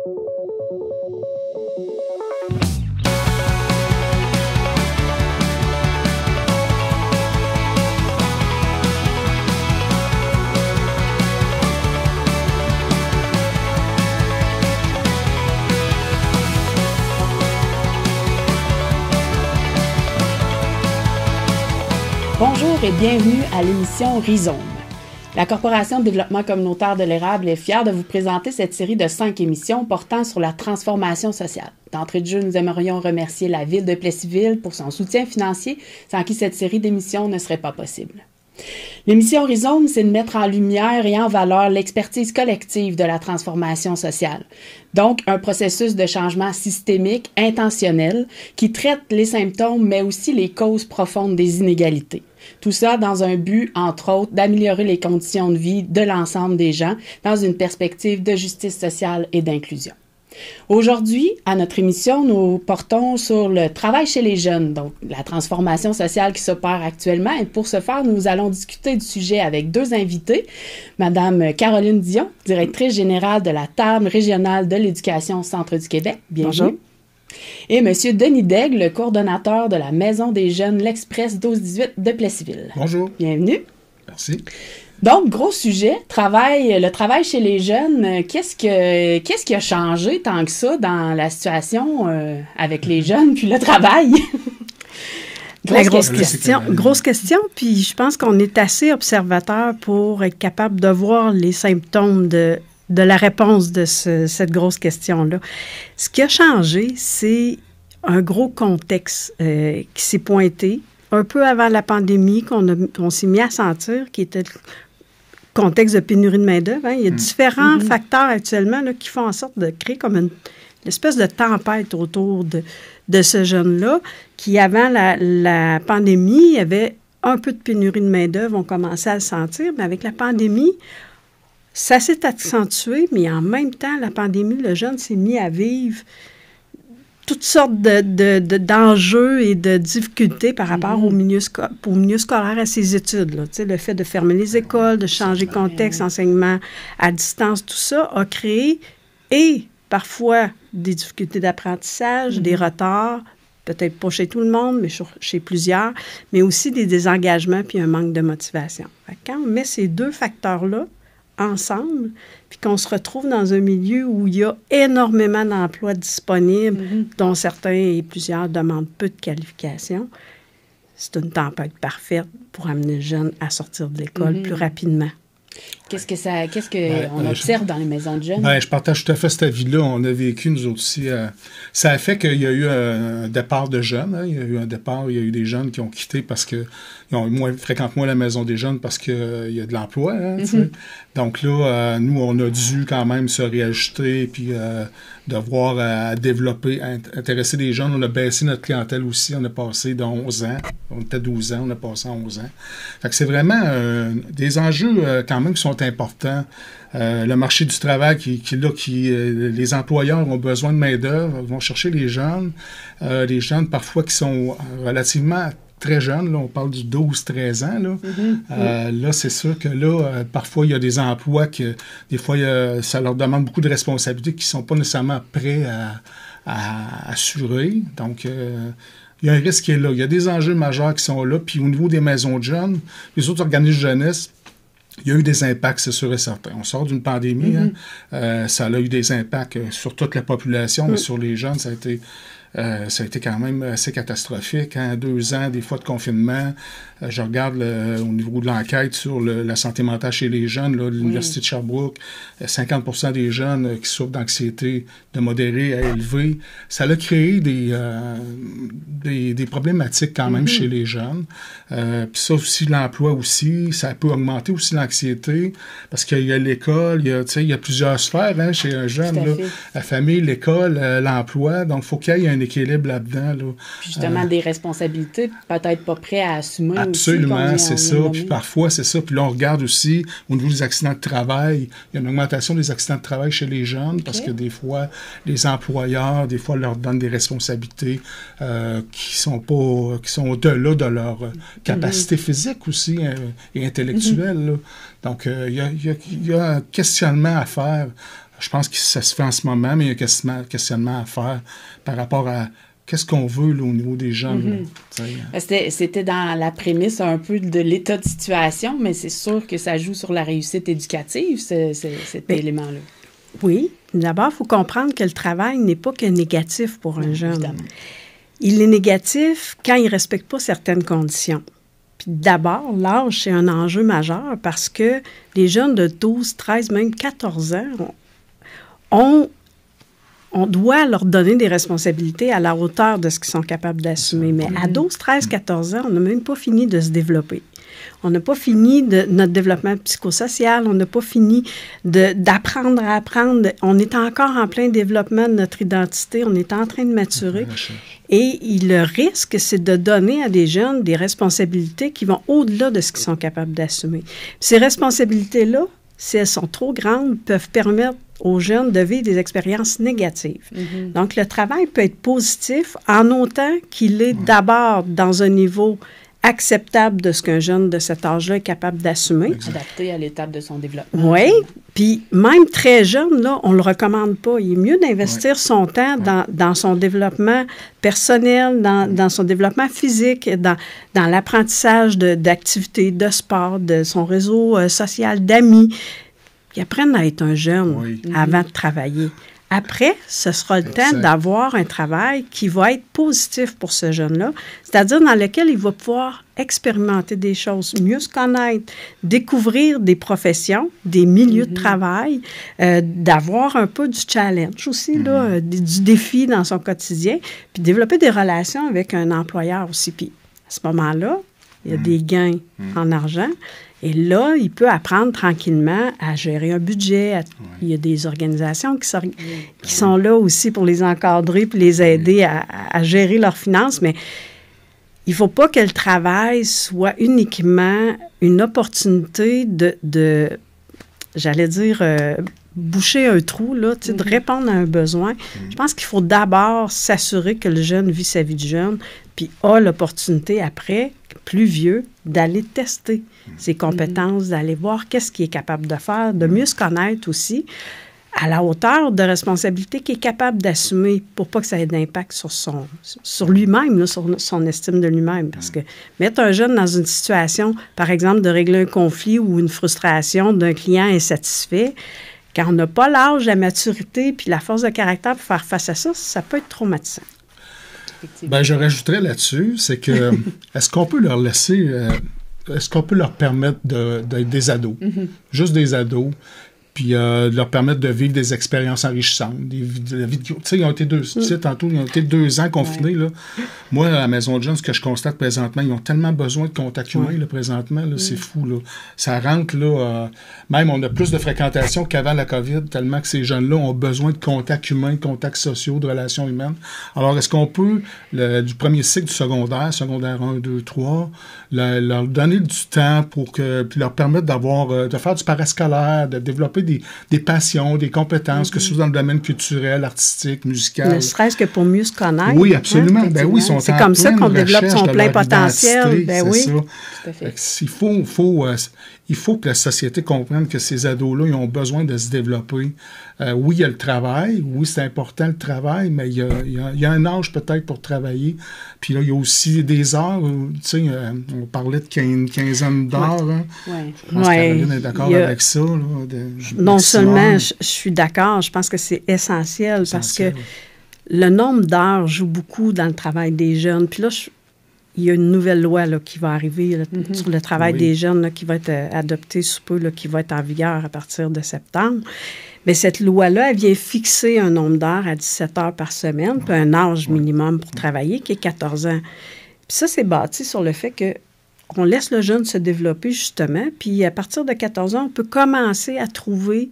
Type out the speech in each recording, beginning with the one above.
Bonjour et bienvenue à l'émission Rhizome. La Corporation de développement communautaire de l'érable est fière de vous présenter cette série de 5 émissions portant sur la transformation sociale. D'entrée de jeu, nous aimerions remercier la Ville de Plessisville pour son soutien financier, sans qui cette série d'émissions ne serait pas possible. L'émission Rhizome, c'est de mettre en lumière et en valeur l'expertise collective de la transformation sociale. Donc, un processus de changement systémique, intentionnel, qui traite les symptômes, mais aussi les causes profondes des inégalités. Tout ça dans un but, entre autres, d'améliorer les conditions de vie de l'ensemble des gens dans une perspective de justice sociale et d'inclusion. Aujourd'hui, à notre émission, nous portons sur le travail chez les jeunes, donc la transformation sociale qui s'opère actuellement. Et pour ce faire, nous allons discuter du sujet avec 2 invités. Madame Caroline Dion, directrice générale de la Table régionale de l'éducation Centre du Québec. Bienvenue. Bonjour. Et Monsieur Denis Daigle, le coordonnateur de la Maison des jeunes L'Express 12-18 de Plessisville. Bonjour. Bienvenue. Merci. Donc, gros sujet, le travail chez les jeunes. Qu'est-ce qui a changé tant que ça dans la situation avec les jeunes puis le travail? Grosse question, puis je pense qu'on est assez observateur pour être capable de voir les symptômes de la réponse de cette grosse question-là. Ce qui a changé, c'est un gros contexte qui s'est pointé un peu avant la pandémie, qu'on s'est mis à sentir, qui était le contexte de pénurie de main-d'œuvre. Hein. Il y a différents facteurs actuellement là, qui font en sorte de créer comme une espèce de tempête autour de ce jeune-là, qui, avant la pandémie, il y avait un peu de pénurie de main-d'œuvre, on commençait à le sentir, mais avec la pandémie, ça s'est accentué, mais en même temps, la pandémie, le jeune s'est mis à vivre toutes sortes d'enjeux et de difficultés par rapport au milieu scolaire, à ses études. Là. Le fait de fermer les écoles, de changer de contexte, enseignement à distance, tout ça a créé et parfois des difficultés d'apprentissage, des retards, peut-être pas chez tout le monde, mais chez plusieurs, mais aussi des désengagements puis un manque de motivation. Quand on met ces 2 facteurs-là ensemble, puis qu'on se retrouve dans un milieu où il y a énormément d'emplois disponibles, dont certains et plusieurs demandent peu de qualifications, c'est une tempête parfaite pour amener le jeune à sortir de l'école plus rapidement. Qu'est-ce qu'on observe dans les maisons de jeunes? Je partage tout à fait cet avis-là. On a vécu, nous autres aussi. Ça a fait qu'il y a eu un départ de jeunes. Hein. Il y a eu un départ, il y a eu des jeunes qui ont quitté parce qu'ils fréquentent moins la maison des jeunes parce qu'il y a de l'emploi. Hein, Donc là, nous, on a dû quand même se réajuster puis devoir développer, intéresser des jeunes. On a baissé notre clientèle aussi. On a passé de 11 ans. On était 12 ans, on a passé à 11 ans. Fait que c'est vraiment des enjeux quand même qui sont importants. Le marché du travail les employeurs ont besoin de main-d'œuvre, vont chercher les jeunes parfois qui sont relativement très jeunes, là, on parle du 12-13 ans. Là, là c'est sûr que là, parfois, il y a des emplois que, des fois, ça leur demande beaucoup de responsabilités qui ne sont pas nécessairement prêts à assurer. Donc, il y a un risque qui est là. Il y a des enjeux majeurs qui sont là. Puis au niveau des maisons de jeunes, les autres organismes de jeunesse, il y a eu des impacts, c'est sûr et certain. On sort d'une pandémie, ça a eu des impacts sur toute la population, mais sur les jeunes, ça a été quand même assez catastrophique. 2 ans, des fois de confinement. Je regarde au niveau de l'enquête sur la santé mentale chez les jeunes, là, l'Université de Sherbrooke, 50% des jeunes qui souffrent d'anxiété de modérée à élevée. Ça a créé des problématiques quand même chez les jeunes. Puis ça aussi, l'emploi aussi, ça peut augmenter aussi l'anxiété parce qu'il y a l'école, il y a plusieurs sphères chez un jeune. Là, la famille, l'école, l'emploi. Donc, il faut qu'il y ait un équilibre là-dedans. Là. Puis justement, des responsabilités peut-être pas prêts à assumer. Absolument, c'est ça. Puis parfois, c'est ça. Puis là, on regarde aussi, au niveau des accidents de travail, il y a une augmentation des accidents de travail chez les jeunes parce que des fois, les employeurs, des fois, leur donnent des responsabilités qui sont au-delà de leur capacité physique aussi et intellectuelle. Là. Donc, il y a un questionnement à faire Je pense que ça se fait en ce moment, mais il y a un questionnement à faire par rapport à qu'est-ce qu'on veut là, au niveau des jeunes. C'était dans la prémisse un peu de l'état de situation, mais c'est sûr que ça joue sur la réussite éducative, cet élément-là. Oui. D'abord, il faut comprendre que le travail n'est pas que négatif pour un jeune. Évidemment. Il est négatif quand il ne respecte pas certaines conditions. Puis d'abord, l'âge, c'est un enjeu majeur parce que les jeunes de 12, 13, même 14 ans, on doit leur donner des responsabilités à la hauteur de ce qu'ils sont capables d'assumer. Mais à 12, 13, 14 ans, on n'a même pas fini de se développer. On n'a pas fini de notre développement psychosocial, on n'a pas fini d'apprendre à apprendre. On est encore en plein développement de notre identité, on est en train de maturer. Et le risque, c'est de donner à des jeunes des responsabilités qui vont au-delà de ce qu'ils sont capables d'assumer. Ces responsabilités-là, si elles sont trop grandes, peuvent permettre aux jeunes de vivre des expériences négatives. Donc, le travail peut être positif en autant qu'il est d'abord dans un niveau acceptable de ce qu'un jeune de cet âge-là est capable d'assumer. Adapté à l'étape de son développement. Oui, puis même très jeune, là, on ne le recommande pas. Il est mieux d'investir son temps dans son développement personnel, dans son développement physique, dans l'apprentissage d'activités, de sport, de son réseau social, d'amis. Ils apprennent à être un jeune avant de travailler. Après, ce sera le temps d'avoir un travail qui va être positif pour ce jeune-là, c'est-à-dire dans lequel il va pouvoir expérimenter des choses, mieux se connaître, découvrir des professions, des milieux de travail, d'avoir un peu du challenge aussi, là, du défi dans son quotidien, puis développer des relations avec un employeur aussi. Puis à ce moment-là, il y a des gains en argent. Et là, il peut apprendre tranquillement à gérer un budget. Il y a des organisations qui sont là aussi pour les encadrer puis les aider à gérer leurs finances. Mais il ne faut pas que le travail soit uniquement une opportunité de j'allais dire, boucher un trou, là, de répondre à un besoin. Je pense qu'il faut d'abord s'assurer que le jeune vit sa vie de jeune puis a l'opportunité après, plus vieux, d'aller tester ses compétences, d'aller voir qu'est-ce qu'il est capable de faire, de mieux se connaître aussi, à la hauteur de responsabilité qu'il est capable d'assumer pour pas que ça ait d'impact sur lui-même, là, sur son estime de lui-même. Parce que mettre un jeune dans une situation, par exemple, de régler un conflit ou une frustration d'un client insatisfait, quand on n'a pas l'âge, la maturité puis la force de caractère pour faire face à ça, ça peut être traumatisant. Bien, je rajouterais là-dessus, c'est que est-ce qu'on peut leur laisser, est-ce qu'on peut leur permettre d'être des ados, juste des ados, puis de leur permettre de vivre des expériences enrichissantes, tu sais, ils ont été tantôt, ils ont été 2 ans confinés, là. Moi, à la maison de jeunes, ce que je constate présentement, ils ont tellement besoin de contact humain, là, présentement, là, c'est fou, là. Ça rentre, là, même on a plus de fréquentation qu'avant la COVID, tellement que ces jeunes-là ont besoin de contacts humains, de contacts sociaux, de relations humaines. Alors, est-ce qu'on peut, du premier cycle du secondaire 1, 2, 3, leur donner du temps puis leur permettre de faire du parascolaire, de développer des passions, des compétences, que ce soit dans le domaine culturel, artistique, musical. Ne serait-ce que pour mieux se connaître. Oui, absolument. Ben oui, c'est comme ça qu'on développe son plein potentiel. Ben oui. Ça. Tout à fait. Il faut que la société comprenne que ces ados-là, ils ont besoin de se développer. Oui, il y a le travail. Oui, c'est important le travail, mais il y a un âge peut-être pour travailler. Puis là, il y a aussi des heures. Tu sais, on parlait de 15 ans d'heures. Hein. Je pense que Caroline est d'accord avec ça. Là, non seulement je suis d'accord, je pense que c'est essentiel parce que le nombre d'heures joue beaucoup dans le travail des jeunes. Puis là, il y a une nouvelle loi là, qui va arriver là, sur le travail des jeunes là, qui va être adoptée sous peu, là, qui va être en vigueur à partir de septembre. Mais cette loi-là, elle vient fixer un nombre d'heures à 17 heures par semaine, puis un âge minimum pour travailler qui est 14 ans. Puis ça, c'est bâti sur le fait qu'on laisse le jeune se développer justement, puis à partir de 14 ans, on peut commencer à trouver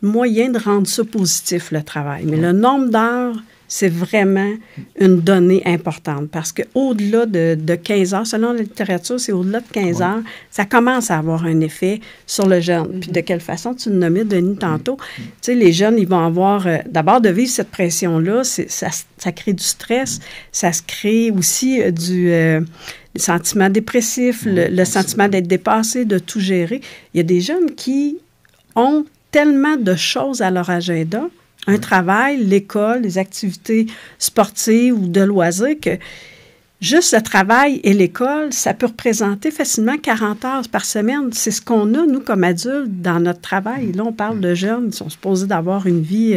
le moyen de rendre ça positif, le travail. Mais le nombre d'heures, c'est vraiment une donnée importante parce qu'au-delà de 15 heures, selon la littérature, c'est au-delà de 15 heures, ça commence à avoir un effet sur le jeune. Puis de quelle façon, tu le nommais, Denis, tantôt, tu sais, les jeunes, ils vont avoir, d'abord, de vivre cette pression-là, ça crée du stress, ça se crée aussi le sentiment dépressif, le sentiment d'être dépassé, de tout gérer. Il y a des jeunes qui ont tellement de choses à leur agenda, un travail, l'école, les activités sportives ou de loisirs, que juste le travail et l'école, ça peut représenter facilement 40 heures par semaine. C'est ce qu'on a, nous, comme adultes, dans notre travail. Là, on parle de jeunes qui sont supposés d'avoir une vie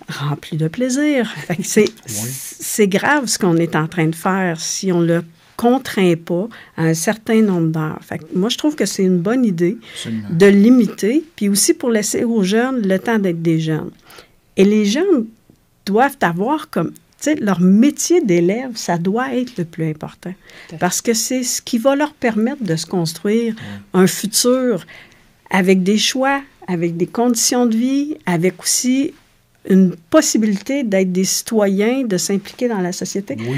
remplie de plaisir. Fait que c'est grave ce qu'on est en train de faire si on le contraint pas à un certain nombre d'heures. Fait que moi, je trouve que c'est une bonne idée de limiter, puis aussi pour laisser aux jeunes le temps d'être des jeunes. Et les jeunes doivent avoir comme, tu sais, leur métier d'élève, ça doit être le plus important. Parce que c'est ce qui va leur permettre de se construire un futur avec des choix, avec des conditions de vie, avec aussi une possibilité d'être des citoyens, de s'impliquer dans la société. Oui.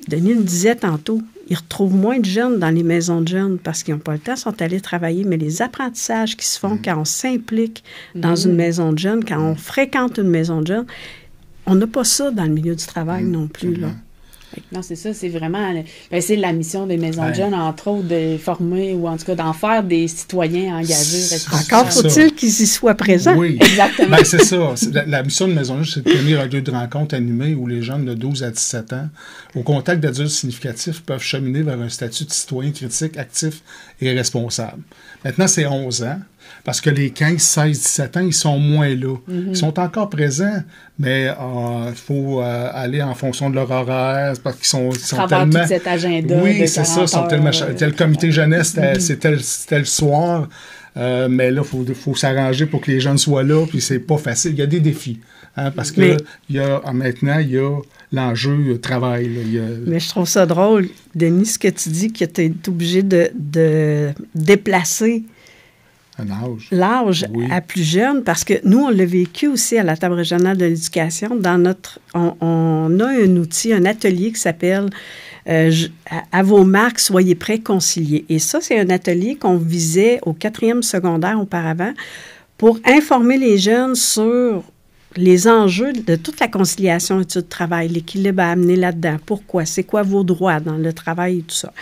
Denis le disait tantôt, ils retrouvent moins de jeunes dans les maisons de jeunes parce qu'ils n'ont pas le temps, sont allés travailler, mais les apprentissages qui se font quand on s'implique dans une maison de jeunes, quand on fréquente une maison de jeunes, on n'a pas ça dans le milieu du travail non plus, là. Non, c'est ça, c'est vraiment... c'est la mission des maisons de jeunes, entre autres, de former ou en tout cas d'en faire des citoyens engagés, responsables. Encore faut-il qu'ils y soient présents. Oui, exactement. C'est ça. La mission de Maison de jeunes, c'est de tenir un lieu de rencontre animé où les jeunes de 12 à 17 ans, au contact d'adultes significatifs, peuvent cheminer vers un statut de citoyen critique, actif et responsable. Maintenant, c'est 11 ans. Parce que les 15, 16, 17 ans, ils sont moins là. Ils sont encore présents, mais il faut aller en fonction de leur horaire, parce qu'ils sont tellement... tout cet agenda. Oui, c'est ça. Sont tellement... Le comité jeunesse, c'était le soir, mais là, il faut s'arranger pour que les jeunes soient là, puis c'est pas facile. Il y a des défis, parce que maintenant, il y a l'enjeu travail. Là, Mais je trouve ça drôle, Denis, ce que tu dis, que tu es obligé de déplacer l'âge à plus jeune, parce que nous, on l'a vécu aussi à la table régionale de l'éducation. On a un outil, un atelier qui s'appelle à vos marques, soyez prêts, concilier. Et ça, c'est un atelier qu'on visait au 4e secondaire auparavant pour informer les jeunes sur les enjeux de toute la conciliation études-travail, l'équilibre à amener là-dedans. Pourquoi? C'est quoi vos droits dans le travail et tout ça?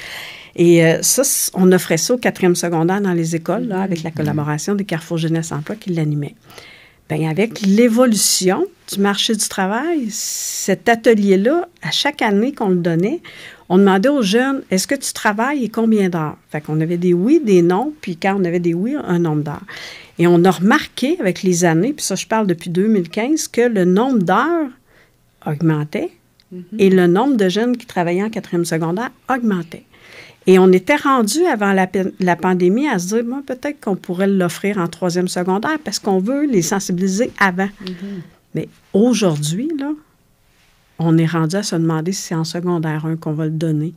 Et ça, on offrait ça au 4e secondaire dans les écoles, là, avec la collaboration des Carrefour Jeunesse Emploi qui l'animaient. Bien, avec l'évolution du marché du travail, cet atelier-là, à chaque année qu'on le donnait, on demandait aux jeunes, est-ce que tu travailles et combien d'heures? Fait qu'on avait des oui, des non, puis quand on avait des oui, un nombre d'heures. Et on a remarqué avec les années, puis ça, je parle depuis 2015, que le nombre d'heures augmentait et le nombre de jeunes qui travaillaient en 4e secondaire augmentait. Et on était rendu avant la pandémie à se dire, bon, peut-être qu'on pourrait l'offrir en 3e secondaire parce qu'on veut les sensibiliser avant. Mais aujourd'hui, là, on est rendu à se demander si c'est en secondaire 1 qu'on va le donner.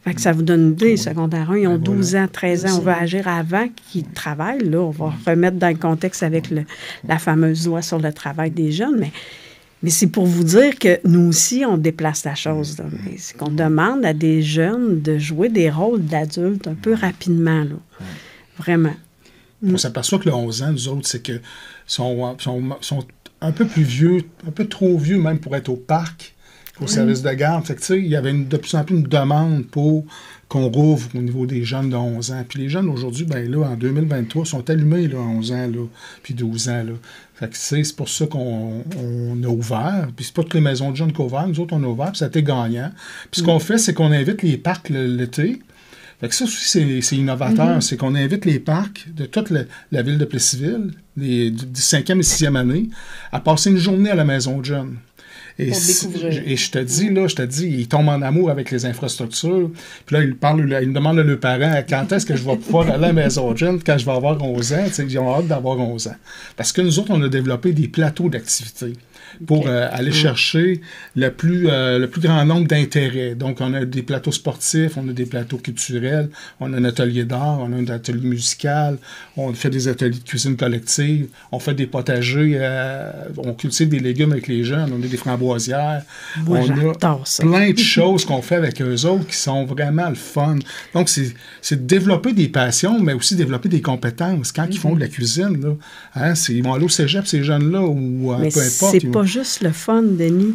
Fait que ça vous donne une idée. Secondaire 1, ils ont 12 ans, 13 ans. On va agir avant qu'ils travaillent. Là, on va remettre dans le contexte avec la fameuse loi sur le travail des jeunes. Mais c'est pour vous dire que nous aussi, on déplace la chose. Là. C'est qu'on demande à des jeunes de jouer des rôles d'adultes un peu rapidement. Là. Vraiment. On s'aperçoit que le 11 ans, nous autres, c'est que sont un peu plus vieux, un peu trop vieux même pour être au parc, au service de garde. Fait que, tu sais, il y avait de plus en plus une demande pour qu'on rouvre au niveau des jeunes de 11 ans. Puis les jeunes, aujourd'hui, ben là, en 2023, sont allumés, là, 11 ans, là, puis 12 ans, là. Fait que c'est pour ça qu'on a ouvert. Puis c'est pas toutes les maisons de jeunes qui ont ouvert. Nous autres, on a ouvert, puis ça a été gagnant. Puis ce qu'on fait, c'est qu'on invite les parcs l'été. Fait que ça aussi, c'est innovateur. C'est qu'on invite les parcs de toute la ville de Plessisville, du 5e et 6e année, à passer une journée à la maison de jeunes. Et je te dis, ils tombent en amour avec les infrastructures. Puis là, ils demandent à leurs parents quand est-ce que je vais pouvoir aller à la maison de jeunes quand je vais avoir 11 ans. Ils ont hâte d'avoir 11 ans. Parce que nous autres, on a développé des plateaux d'activités pour aller chercher le plus grand nombre d'intérêts. Donc, on a des plateaux sportifs, on a des plateaux culturels, on a un atelier d'art, on a un atelier musical, on fait des ateliers de cuisine collective, on fait des potagers, on cultive des légumes avec les jeunes, on a des framboisières. Moi, on a plein de choses qu'on fait avec eux autres qui sont vraiment le fun. Donc, c'est de développer des passions, mais aussi développer des compétences. Quand ils font de la cuisine, là, ils vont aller au cégep, ces jeunes-là, ou peu importe. C'est pas juste le fun, Denis.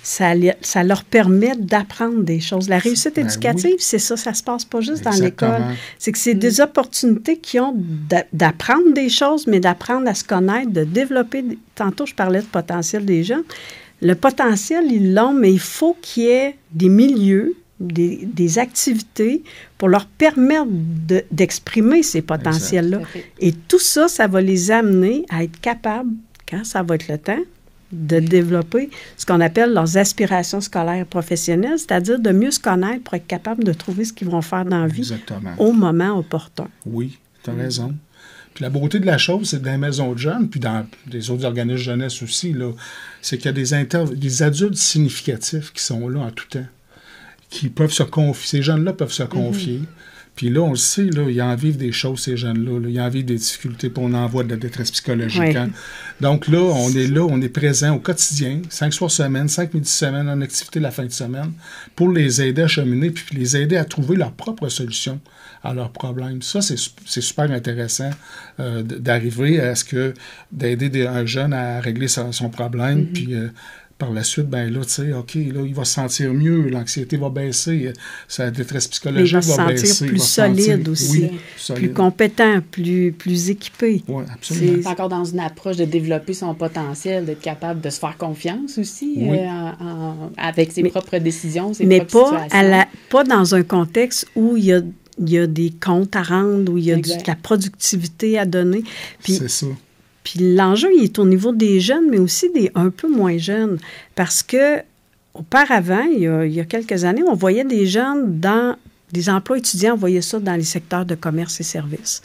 ça leur permet d'apprendre des choses. La réussite éducative, c'est ça se passe pas juste dans l'école. C'est que c'est des opportunités qu'ils ont d'apprendre des choses, mais d'apprendre à se connaître, de développer. Tantôt, je parlais de potentiel des jeunes. Le potentiel, ils l'ont, mais il faut qu'il y ait des milieux, des activités pour leur permettre d'exprimer ces potentiels-là. Et tout ça, ça va les amener à être capables, quand ça va être le temps, de développer ce qu'on appelle leurs aspirations scolaires professionnelles, c'est-à-dire de mieux se connaître pour être capable de trouver ce qu'ils vont faire dans la vie au moment opportun. Oui, tu as raison. Puis la beauté de la chose, c'est que dans les maisons de jeunes, puis dans des autres organismes de jeunesse aussi, là, c'est qu'il y a des adultes significatifs qui sont là en tout temps, qui peuvent se confier. Ces jeunes-là peuvent se confier. Puis là, on le sait, là, ils en vivent des choses, ces jeunes-là. Là. Ils en vivent des difficultés, puis on en voit de la détresse psychologique. Oui. Hein. Donc là, on est présent au quotidien, 5 soirs semaine, 5 midis semaine, en activité la fin de semaine, pour les aider à cheminer, puis les aider à trouver leur propre solution à leurs problèmes. Ça, c'est super intéressant d'arriver à ce que, d'aider un jeune à régler son problème, puis par la suite, ben là, tu sais, OK, là, il va se sentir mieux, l'anxiété va baisser, sa détresse psychologique va baisser. Il va se sentir plus solide aussi, plus compétent, plus équipé. Oui, absolument. C'est encore dans une approche de développer son potentiel, d'être capable de se faire confiance aussi avec ses propres décisions, ses propres situations. Pas dans un contexte où il y a des comptes à rendre, où il y a de la productivité à donner. Puis, c'est ça. Puis l'enjeu, il est au niveau des jeunes, mais aussi des un peu moins jeunes. Parce que auparavant, il y a quelques années, on voyait des jeunes dans des emplois étudiants, on voyait ça dans les secteurs de commerce et services.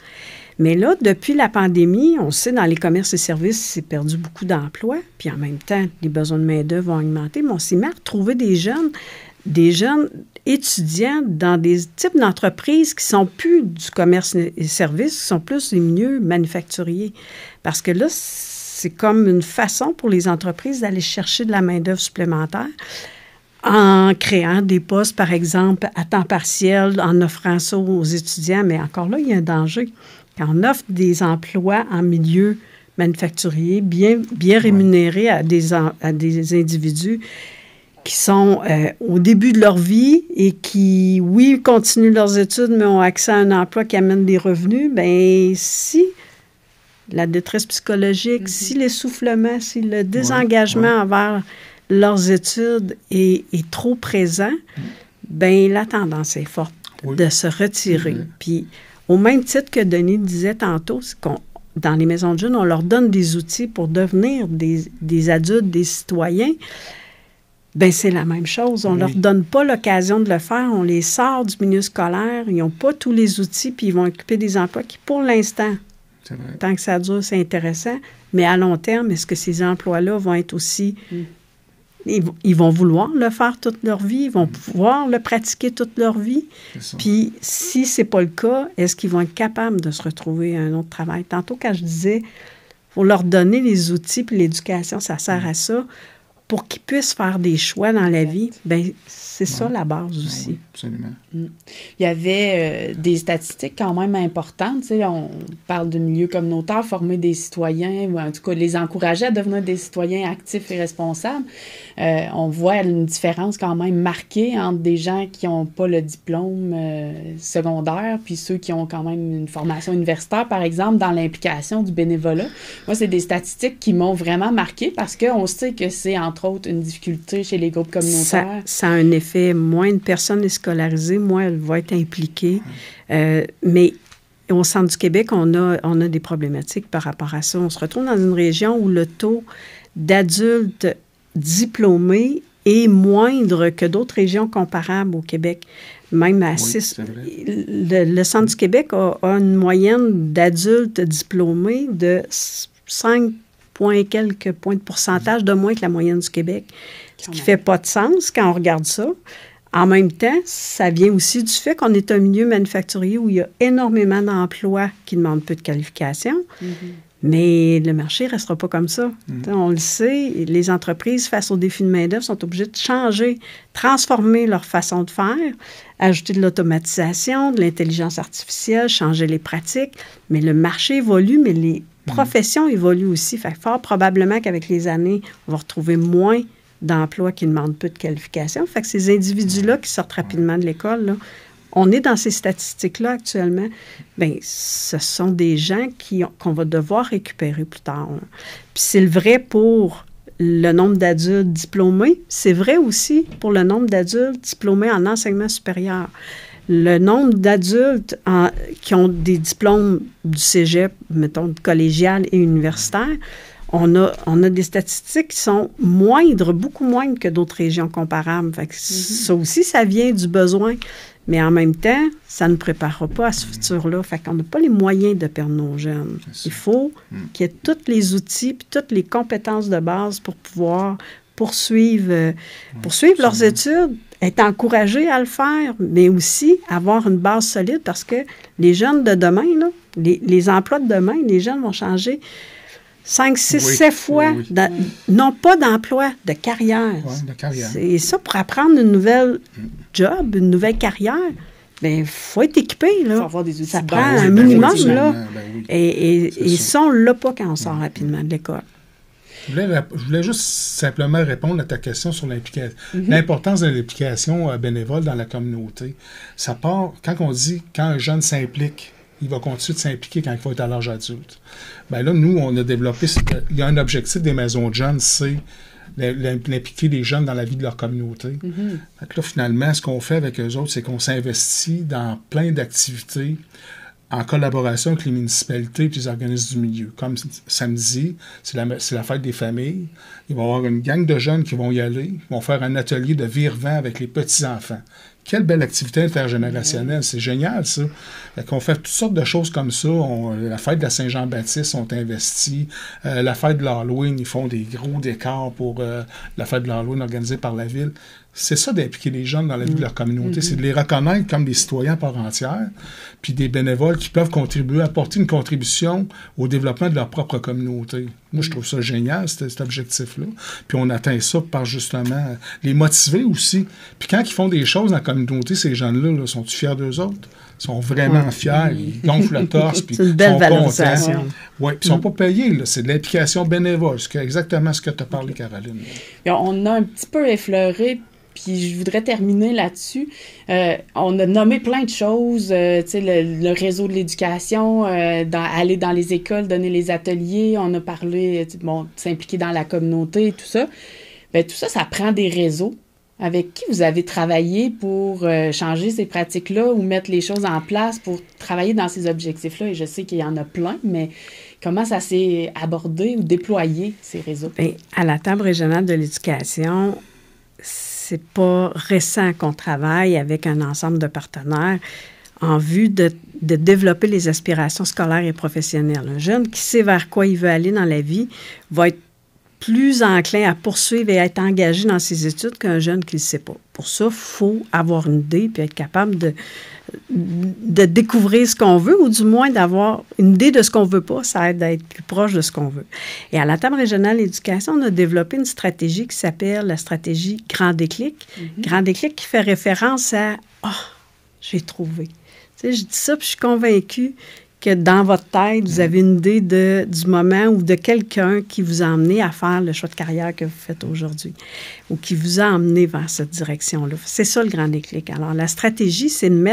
Mais là, depuis la pandémie, on sait, dans les commerces et services, c'est perdu beaucoup d'emplois. Puis en même temps, les besoins de main-d'œuvre vont augmenter. Mais on s'est mis à retrouver des jeunes étudiants dans des types d'entreprises qui ne sont plus du commerce et services, qui sont plus des milieux manufacturiers. Parce que là, c'est comme une façon pour les entreprises d'aller chercher de la main-d'œuvre supplémentaire en créant des postes, par exemple, à temps partiel, en offrant ça aux étudiants. Mais encore là, il y a un danger. Quand on offre des emplois en milieu manufacturier, bien rémunérés à des individus qui sont au début de leur vie et qui, oui, continuent leurs études, mais ont accès à un emploi qui amène des revenus, bien, si la détresse psychologique, si l'essoufflement, si le désengagement envers leurs études est trop présent, bien, la tendance est forte de se retirer. Puis, au même titre que Denis disait tantôt, c'est qu'on dans les maisons de jeunes, on leur donne des outils pour devenir des adultes, des citoyens. Bien, c'est la même chose. On ne leur donne pas l'occasion de le faire. On les sort du milieu scolaire. Ils n'ont pas tous les outils, puis ils vont occuper des emplois qui, pour l'instant, tant que ça dure, c'est intéressant. Mais à long terme, est-ce que ces emplois-là vont être aussi... Ils vont vouloir le faire toute leur vie. Ils vont pouvoir le pratiquer toute leur vie. Puis, si ce n'est pas le cas, est-ce qu'ils vont être capables de se retrouver à un autre travail? Tantôt, quand je disais, il faut leur donner les outils, puis l'éducation, ça sert à ça. Pour qu'ils puissent faire des choix dans la vie, bien, c'est ça la base aussi. Oui, absolument. Il y avait des statistiques quand même importantes. Tu sais, on parle de milieu communautaire, former des citoyens, ou en tout cas les encourager à devenir des citoyens actifs et responsables. On voit une différence quand même marquée entre des gens qui n'ont pas le diplôme secondaire puis ceux qui ont quand même une formation universitaire, par exemple, dans l'implication du bénévolat. Moi, c'est des statistiques qui m'ont vraiment marquée parce qu'on sait que c'est, entre autres, une difficulté chez les groupes communautaires. Ça a un effet. Moins une personne est scolarisée, moins elle va être impliquée. Mais au centre du Québec, on a des problématiques par rapport à ça. On se retrouve dans une région où le taux d'adultes diplômés est moindre que d'autres régions comparables au Québec. Même à 6. Le centre du Québec a une moyenne d'adultes diplômés de 5 quelques points de pourcentage de moins que la moyenne du Québec. Ce qui ne fait pas de sens quand on regarde ça. En même temps, ça vient aussi du fait qu'on est un milieu manufacturier où il y a énormément d'emplois qui demandent peu de qualifications. Mais le marché ne restera pas comme ça. On le sait, les entreprises, face aux défis de main-d'œuvre, sont obligées de changer, transformer leur façon de faire, ajouter de l'automatisation, de l'intelligence artificielle, changer les pratiques. Mais le marché évolue, mais les professions évoluent aussi. Fait fort probablement qu'avec les années, on va retrouver moins d'emplois qui demandent peu de qualification. Fait que ces individus-là qui sortent rapidement de l'école, là, on est dans ces statistiques-là actuellement. Bien, ce sont des gens qu'on va devoir récupérer plus tard. Là. Puis c'est le vrai pour le nombre d'adultes diplômés. C'est vrai aussi pour le nombre d'adultes diplômés en enseignement supérieur. Le nombre d'adultes qui ont des diplômes du cégep, mettons, collégial et universitaire, on a des statistiques qui sont moindres, beaucoup moindres que d'autres régions comparables. Fait que ça aussi, ça vient du besoin. Mais en même temps, ça ne nous préparera pas à ce futur-là. Fait qu'on n'a pas les moyens de perdre nos jeunes. Il faut qu'il y ait tous les outils puis toutes les compétences de base pour pouvoir poursuivre leurs études, être encouragés à le faire, mais aussi avoir une base solide parce que les jeunes de demain, là, les emplois de demain, les jeunes vont changer 5, 6, 7 fois, non pas d'emploi, de carrière. Oui, de carrière. Et ça, pour apprendre une nouvelle job, une nouvelle carrière, bien, il faut être équipé, là. Il faut avoir des outils. Ça prend un minimum, là. Oui. Et ça, on ne l'a pas quand on sort rapidement de l'école. Je voulais juste simplement répondre à ta question sur l'implication. L'importance de l'implication bénévole dans la communauté. Ça part, quand on dit, quand un jeune s'implique, il va continuer de s'impliquer quand il va être à l'âge adulte. Bien là, nous, on a développé... Il y a un objectif des maisons de jeunes, c'est l'impliquer les jeunes dans la vie de leur communauté. Fait que là, finalement, ce qu'on fait avec eux autres, c'est qu'on s'investit dans plein d'activités en collaboration avec les municipalités et les organismes du milieu. Comme samedi, c'est la fête des familles. Il va y avoir une gang de jeunes qui vont y aller. Ils vont faire un atelier de vire-vent avec les petits-enfants. Quelle belle activité intergénérationnelle. C'est génial, ça. On fait toutes sortes de choses comme ça. La fête de la Saint-Jean-Baptiste, on investit. La fête de l'Halloween, ils font des gros décors pour la fête de l'Halloween organisée par la ville. C'est ça d'impliquer les jeunes dans la vie de leur communauté. C'est de les reconnaître comme des citoyens par entière, puis des bénévoles qui peuvent contribuer, apporter une contribution au développement de leur propre communauté. Moi, je trouve ça génial, cet objectif-là. Puis on atteint ça par justement les motiver aussi. Puis quand ils font des choses dans la communauté, ces jeunes-là, là, sont-ils fiers d'eux autres? Ils sont vraiment fiers, ils gonflent le torse, puis ils sont contents. Oui, puis ils ne sont pas payés, là. C'est de l'implication bénévole, c'est exactement ce que tu as parlé, Caroline. Et on a un petit peu effleuré, puis je voudrais terminer là-dessus. On a nommé plein de choses, tu sais, le réseau de l'éducation, aller dans les écoles, donner les ateliers, on a parlé, s'impliquer dans la communauté, tout ça. Bien, tout ça, ça prend des réseaux. Avec qui vous avez travaillé pour changer ces pratiques-là ou mettre les choses en place pour travailler dans ces objectifs-là? Et je sais qu'il y en a plein, mais comment ça s'est abordé ou déployé, ces réseaux? Bien, à la table régionale de l'éducation, c'est pas récent qu'on travaille avec un ensemble de partenaires en vue de développer les aspirations scolaires et professionnelles. Un jeune qui sait vers quoi il veut aller dans la vie va être plus enclin à poursuivre et à être engagé dans ses études qu'un jeune qui ne le sait pas. Pour ça, il faut avoir une idée puis être capable de découvrir ce qu'on veut ou du moins d'avoir une idée de ce qu'on ne veut pas. Ça aide à être plus proche de ce qu'on veut. Et à la table régionale d'éducation, on a développé une stratégie qui s'appelle la stratégie Grand Déclic. Grand Déclic qui fait référence à « Ah, j'ai trouvé ». Tu sais, je dis ça puis je suis convaincue que dans votre tête, vous avez une idée du moment ou de quelqu'un qui vous a amené à faire le choix de carrière que vous faites aujourd'hui ou qui vous a amené vers cette direction-là. C'est ça le grand déclic. Alors, la stratégie, c'est de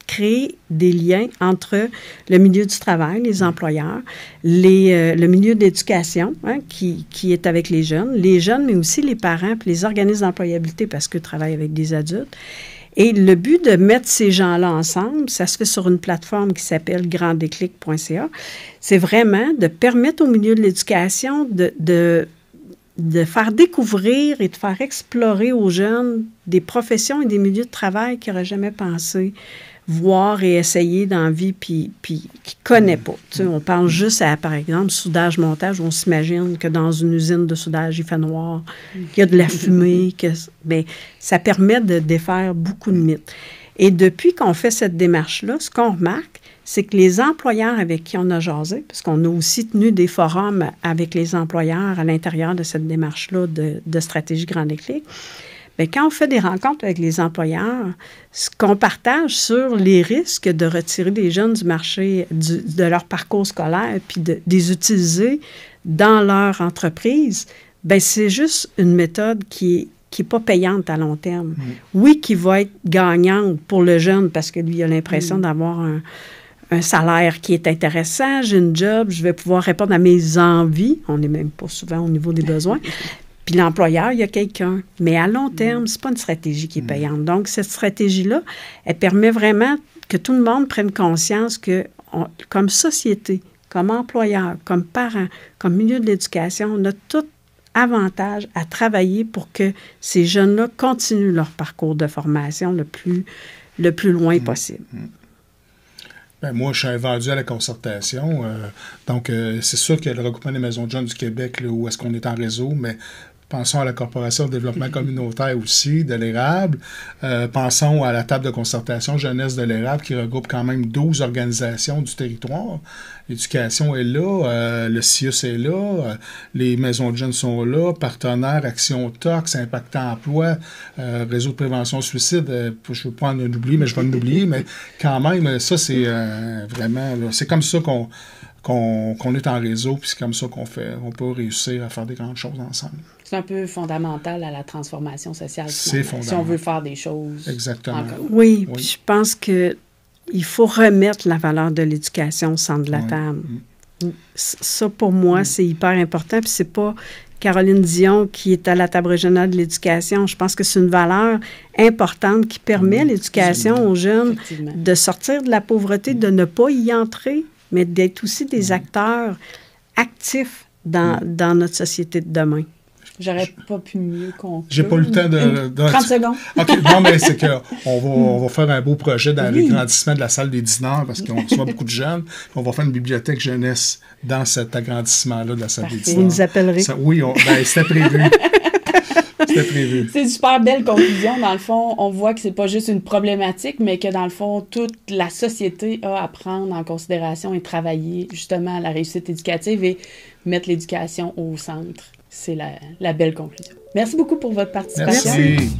créer des liens entre le milieu du travail, les employeurs, le milieu d'éducation qui est avec les jeunes, mais aussi les parents et les organismes d'employabilité parce qu'ils travaillent avec des adultes. Et le but de mettre ces gens-là ensemble, ça se fait sur une plateforme qui s'appelle granddéclic.ca, c'est vraiment de permettre au milieu de l'éducation de faire découvrir et de faire explorer aux jeunes des professions et des milieux de travail qu'ils n'auraient jamais pensé voir et essayer dans la vie, puis qu'ils ne connaissent pas. Tu sais, on pense juste à, par exemple, soudage-montage, où on s'imagine que dans une usine de soudage, il fait noir, qu'il y a de la fumée, bien, ça permet de défaire beaucoup de mythes. Et depuis qu'on fait cette démarche-là, ce qu'on remarque, c'est que les employeurs avec qui on a jasé, parce qu'on a aussi tenu des forums avec les employeurs à l'intérieur de cette démarche-là de stratégie Grand Déclic, bien, quand on fait des rencontres avec les employeurs, ce qu'on partage sur les risques de retirer les jeunes du marché, de leur parcours scolaire, puis de les utiliser dans leur entreprise, ben c'est juste une méthode qui est pas payante à long terme. Oui, qui va être gagnante pour le jeune parce que lui, il a l'impression d'avoir un salaire qui est intéressant, j'ai une job, je vais pouvoir répondre à mes envies. On n'est même pas souvent au niveau des besoins. Puis l'employeur, il y a quelqu'un. Mais à long terme, c'est pas une stratégie qui est payante. Donc, cette stratégie-là, elle permet vraiment que tout le monde prenne conscience que, comme société, comme employeur, comme parent, comme milieu de l'éducation, on a tout avantage à travailler pour que ces jeunes-là continuent leur parcours de formation le plus loin possible. Ben, moi, je suis vendu à la concertation. Donc, c'est sûr qu'il y a le regroupement des maisons de jeunes du Québec, là, où est-ce qu'on est en réseau, mais pensons à la Corporation de développement communautaire aussi, de l'Érable. Pensons à la table de concertation jeunesse de l'Érable, qui regroupe quand même 12 organisations du territoire. L'éducation est là, le CIUS est là, les maisons de jeunes sont là, partenaires, Action Tox, Impact Emploi, Réseau de prévention suicide, je ne veux pas en oublier, mais je vais en oublier, mais quand même, ça, c'est vraiment... Là, c'est comme ça qu'on est en réseau, puis c'est comme ça on peut réussir à faire des grandes choses ensemble. C'est un peu fondamental à la transformation sociale. C'est fondamental. Si on veut faire des choses. Exactement. Oui, puis je pense qu'il faut remettre la valeur de l'éducation au centre de la table. Ça, pour moi, c'est hyper important. Puis c'est pas Caroline Dion qui est à la table régionale de l'éducation. Je pense que c'est une valeur importante qui permet à l'éducation aux jeunes de sortir de la pauvreté, de ne pas y entrer, mais d'être aussi des acteurs actifs dans notre société de demain. J'aurais pas pu mieux conclure. J'ai pas eu le temps de 30 secondes. OK, non, mais c'est qu'on va faire un beau projet dans l'agrandissement de la salle des dîners parce qu'on reçoit beaucoup de jeunes. On va faire une bibliothèque jeunesse dans cet agrandissement-là de la salle des dîners. Vous nous appellerez. Oui, c'était prévu. C'était prévu. C'est une super belle conclusion. Dans le fond, on voit que c'est pas juste une problématique, mais que dans le fond, toute la société a à prendre en considération et travailler justement à la réussite éducative et mettre l'éducation au centre. C'est la belle conclusion. Merci beaucoup pour votre participation. Merci.